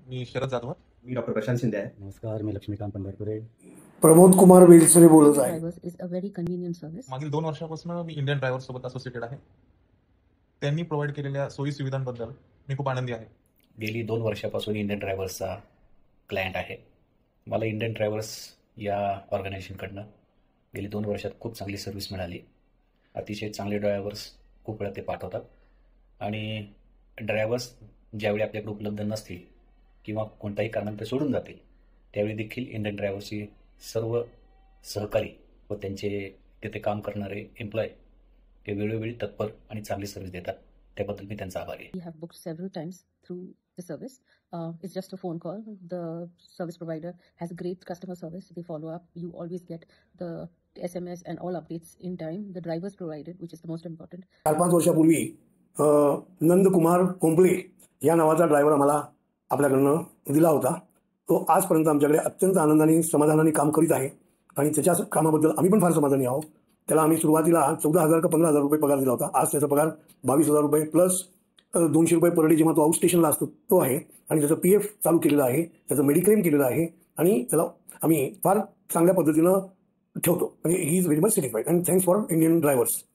मी शरद जाधव. मी doctor Prashant Shinde आहे. नमस्कार, मी लक्ष्मीकांत पंढरपुरे. प्रमोद कुमार बेलसरे बोलत आहे. Drivers is a very convenient service. मागील 2 वर्षापासून मी इंडियन ड्रायव्हर सोबत असोसिएटेड आहे. त्यांनी प्रोव्हाइड केलेल्या सोयी सुविधांबद्दल मी खूप आनंदी आहे. गेली 2 वर्षापासून इंडियन ड्रायव्हर्सचा क्लायंट आहे. मला इंडियन ड्रायव्हर्स या ऑर्गनायझेशनकडनं गेली 2 वर्षात खूप चांगली सर्व्हिस मिळाली. अतिशय चांगले ड्रायव्हर्स खूप वेळा ते पाठवतात आणि ड्रायव्हर्स ज्यावेळी आपल्याकडे उपलब्ध नसतील किंवा कोणत्याही कारणाने ते सोडून जातील त्यावेळी देखील इंडियन ड्रायव्हर्सची सर्व सहकारी व त्यांचे तिथे काम करणारे एम्प्लॉय ते वेळोवेळी तत्पर आणि चांगली सर्व्हिस देतात. त्याबद्दल मी त्यांचा आभारी आहे. We have booked several times through the service. It's just a phone call. The service provider has great customer service. They follow up. You always get the SMS and all updates in time. The drivers provided, which is the most important. 4-5 वर्षापूर्वी नंदकुमार कोंबळे या नावाचा driver आम्हाला आपल्याकडनं दिला होता. तो आजपर्यंत आमच्याकडे अत्यंत आनंदाने समाधानाने काम करीत आहे आणि त्याच्या कामाबद्दल आम्ही पण फार समाधानी आहोत. त्याला आम्ही सुरुवातीला 14,000 का 15,000 रुपये पगार दिला होता. आज त्याचा पगार 22,000 रुपये प्लस 200 रुपये पर डे जेव्हा तो आउट स्टेशनला असतो तो आहे आणि त्याचं PF चालू केलेलं आहे, त्याचं मेडिक्लेम केलेलं आहे आणि त्याला आम्ही फार चांगल्या पद्धतीनं ठेवतो. म्हणजे he is very much satisfied and thanks for Indian drivers.